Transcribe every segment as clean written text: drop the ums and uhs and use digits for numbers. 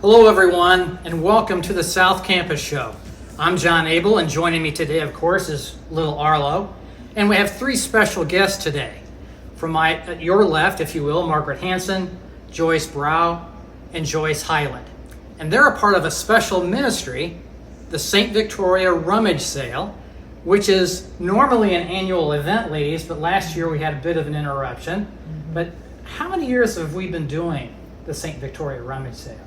Hello everyone, and welcome to the South Campus Show. I'm John Abel, and joining me today, of course, is little Arlo. And we have three special guests today. From your left, if you will, Margaret Hanson, Joyce Brow, and Joyce Highland. And they're a part of a special ministry, the St. Victoria Rummage Sale, which is normally an annual event, ladies, but last year we had a bit of an interruption. But how many years have we been doing the St. Victoria Rummage Sale?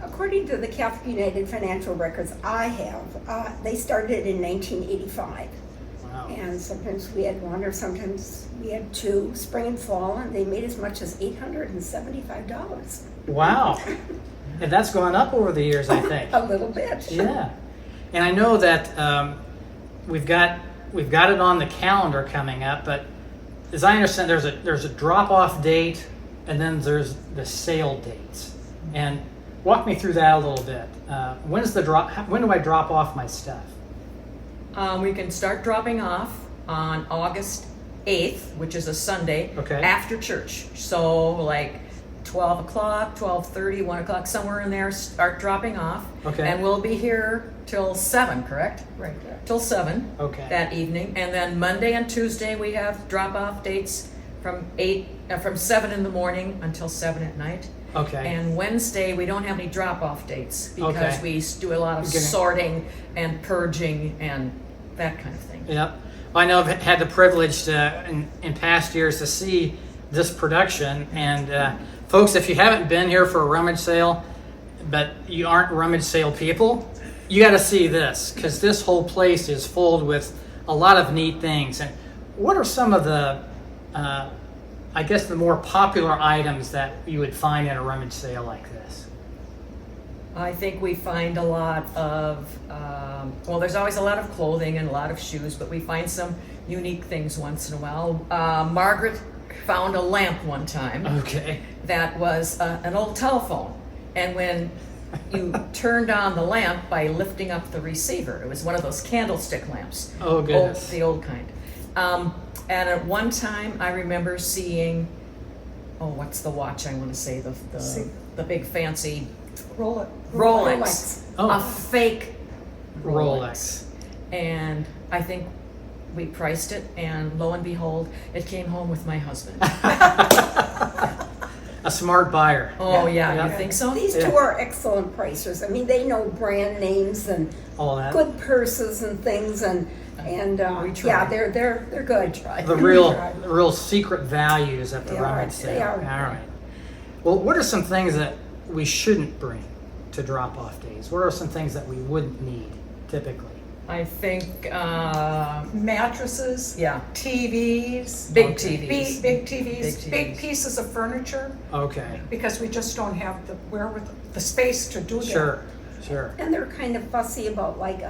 According to the Catholic United financial records I have, they started in 1985. Wow. And sometimes we had one or sometimes we had two, spring and fall, and they made as much as $875. Wow. And that's gone up over the years, I think. A little bit. Yeah. And I know that we've got it on the calendar coming up, but as I understand, there's a drop-off date, and then there's the sale dates. And walk me through that a little bit. When do I drop off my stuff? We can start dropping off on August 8th, which is a Sunday, Okay. after church. So like 12 o'clock, 12:30, 1 o'clock, somewhere in there, start dropping off. Okay. And we'll be here till 7, correct? Right. Till 7 Okay. that evening. And then Monday and Tuesday we have drop-off dates from 7 in the morning until 7 at night. Okay. And Wednesday, we don't have any drop-off dates because Okay. we do a lot of sorting and purging and that kind of thing. Yep. I know I've had the privilege in past years to see this production. And folks, if you haven't been here for a rummage sale, but you aren't rummage sale people, you got to see this, because this whole place is filled with a lot of neat things. And what are some of the I guess the more popular items that you would find in a rummage sale like this? I think we find a lot of, there's always a lot of clothing and a lot of shoes, but we find some unique things once in a while. Margaret found a lamp one time Okay. that was an old telephone. And when you turned on the lamp by lifting up the receiver, it was one of those candlestick lamps. Oh, goodness. The old kind. And at one time, I remember seeing, what's the watch I want to say? The big fancy Rolex. Oh. A fake Rolex. And I think we priced it, and lo and behold, it came home with my husband. A smart buyer. Oh, yeah, Yeah. you think so? These two are excellent pricers. I mean, they know brand names and All that. good purses and things, and We try. yeah, they're good. The real secret values at the They rummage are, sale. they are. All right. Well, what are some things that we shouldn't bring to drop-off days? What are some things that we wouldn't need typically? I think, Mattresses, yeah, TVs, big Okay. TVs. big TVs, TVs. big pieces of furniture, Okay. because we just don't have the space to do that. Sure. And they're kind of fussy about like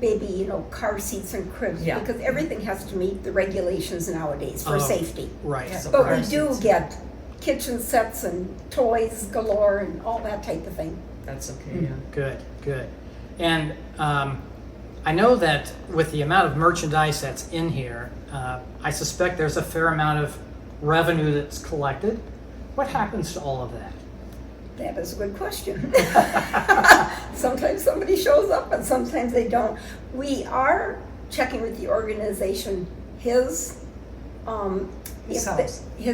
baby, car seats and cribs, Yeah. because everything has to meet the regulations nowadays for Oh. safety. Right. Yeah. But we Car do seats. get kitchen sets and toys galore and all that type of thing. That's okay, yeah. Good. And I know that with the amount of merchandise that's in here, I suspect there's a fair amount of revenue that's collected. What happens to all of that? That is a good question. Sometimes somebody shows up and sometimes they don't. We are checking with the organization, his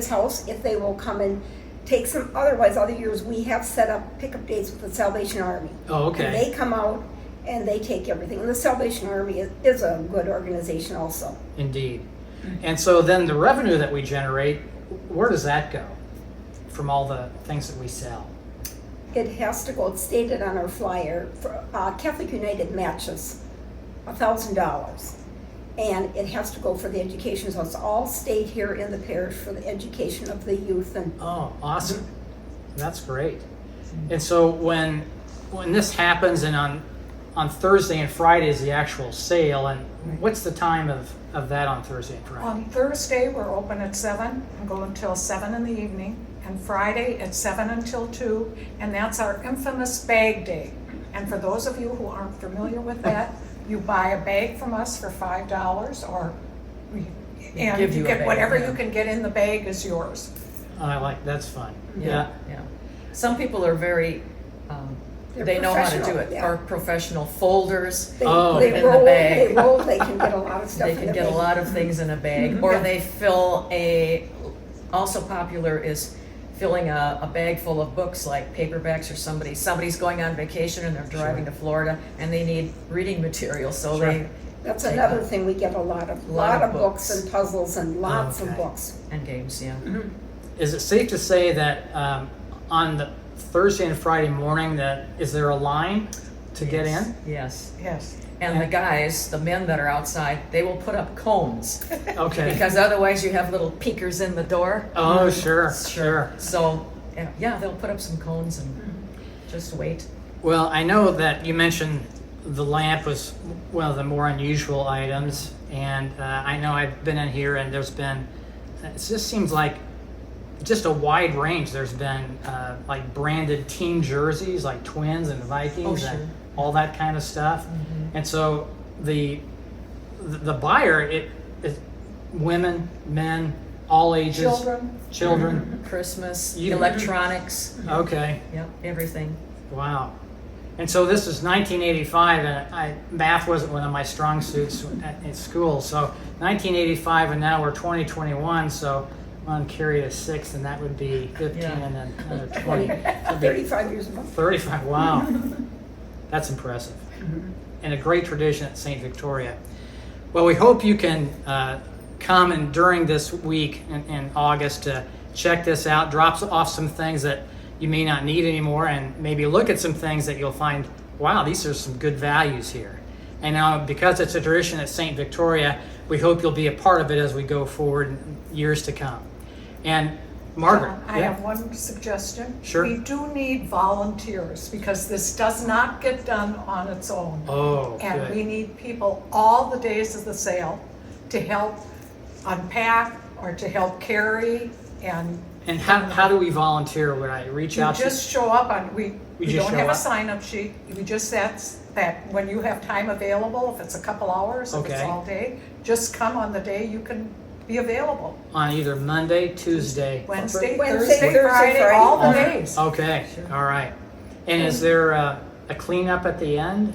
house, if they will come and take some. Otherwise, other years we have set up pickup dates with the Salvation Army. Oh, okay. And they come out and they take everything. And the Salvation Army is a good organization also. Indeed. And so then the revenue that we generate, where does that go from all the things that we sell? It has to go, it's stated on our flyer, for, Catholic United matches $1,000. And it has to go for the education, so it's all stayed here in the parish for the education of the youth. And Oh, awesome. That's great. And so when this happens, and on Thursday and Friday is the actual sale, and what's the time of that on Thursday and Friday? On Thursday, we're open at 7 and go until 7 in the evening. And Friday at 7 until 2, and that's our infamous bag day. And for those of you who aren't familiar with that, you buy a bag from us for $5, and Give you you a get bag, whatever yeah. you can get in the bag is yours. I like, that's fun. Yeah. Some people are very They're they know how to do professional, it. yeah. Or professional folders. They, Oh, they in the roll, bag. they roll, they can get a lot of stuff They in can the get a bag. lot of things in a bag, or they fill also popular is filling a bag full of books, like paperbacks, or somebody's going on vacation and they're driving to Florida and they need reading material, so Sure. That's Take another a thing, we get a lot of books books. and puzzles and lots Okay. of books. and games, yeah. Is it safe to say that on the Thursday and Friday morning, that is there a line to get in? Yes. Yes. And the guys, the men that are outside, they will put up cones Okay. because otherwise you have little peekers in the door. Oh, sure, sure. So, yeah, they'll put up some cones and just wait. Well, I know that you mentioned the lamp was one of the more unusual items, and I know I've been in here and there's been, it just seems like just a wide range. There's been like branded team jerseys, like Twins and Vikings, Oh, sure. and all that kind of stuff. And so the buyer, it is women, men, all ages, children. Christmas, You- electronics, Okay, yep, everything. wow. And so this is 1985, and math wasn't one of my strong suits at school. So 1985, and now we're 2021. So on carry a 6, and that would be 15, Yeah. and then another 20. That'd be 35 years ago. 35. Wow, that's impressive, and a great tradition at St. Victoria. Well, we hope you can come and during this week in August to check this out, drop off some things that you may not need anymore, and maybe look at some things that you'll find, wow, these are some good values here. And now, because it's a tradition at St. Victoria, we hope you'll be a part of it as we go forward in years to come. And Margaret, I have one suggestion. Sure. We do need volunteers because this does not get done on its own. Oh, And good. we need people all the days of the sale to help unpack or to help carry, and And how do we volunteer? Would I reach you out to? just show up on, we just don't show have up? a sign-up sheet. We just, that's, that when you have time available, if it's a couple hours, if it's Okay. all day, just come on the day you can be available. On either Monday, Tuesday, Wednesday, Wednesday, Thursday, Thursday, Friday, Friday. all the Okay. days. Okay, all right. And is there a cleanup at the end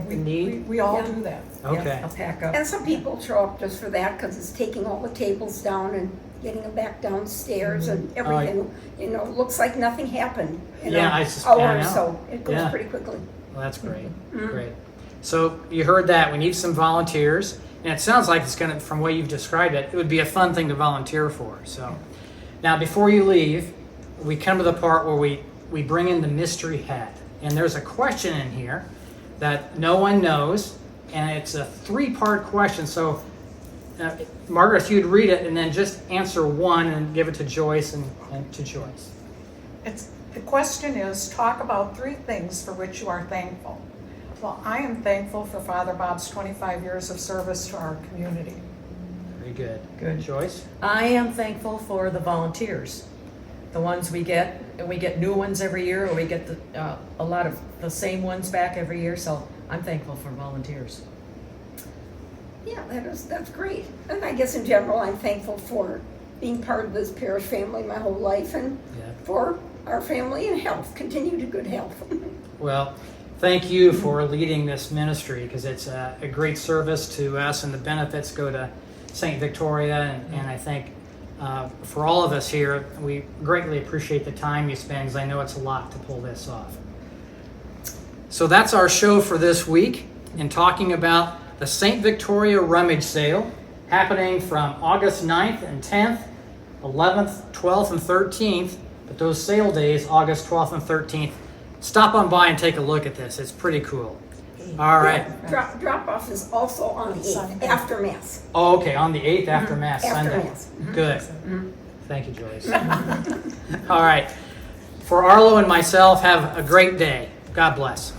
We- need? We all Yeah. do that. Okay. I'll pack up. And some people show up just for that because it's taking all the tables down and getting them back downstairs and everything. You know, looks like nothing happened in Yeah, an I hour or know. so. It goes Yeah. pretty quickly. Well, that's great. Great. So you heard that. We need some volunteers. And it sounds like it's going to, from what you've described it would be a fun thing to volunteer for. So now before you leave, we come to the part where we bring in the mystery hat. And there's a question in here that no one knows. And it's a 3-part question. So Margaret, if you'd read it and then just answer one and give it to Joyce and to Joyce. The question is, talk about 3 things for which you are thankful. Well, I am thankful for Father Bob's 25 years of service to our community. Very good. Good. Joyce? I am thankful for the volunteers, the ones we get, and we get new ones every year, or we get a lot of the same ones back every year, so I'm thankful for volunteers. Yeah, that's great. And I guess in general, I'm thankful for being part of this parish family my whole life and Yeah. for our family and health, continued good health. Well, thank you for leading this ministry because it's a great service to us, and the benefits go to St. Victoria. And I think for all of us here, we greatly appreciate the time you spend because I know it's a lot to pull this off. So that's our show for this week in talking about the St. Victoria Rummage Sale happening from August 9th and 10th, 11th, 12th, and 13th. But those sale days, August 12th and 13th, stop on by and take a look at this. It's pretty cool. All right. Drop off is also on the 8th, Sunday. after Mass. Oh, okay, on the 8th after Mass After Sunday. Mass. Good. Thank you, Joyce. All right. For Arlo and myself, have a great day. God bless.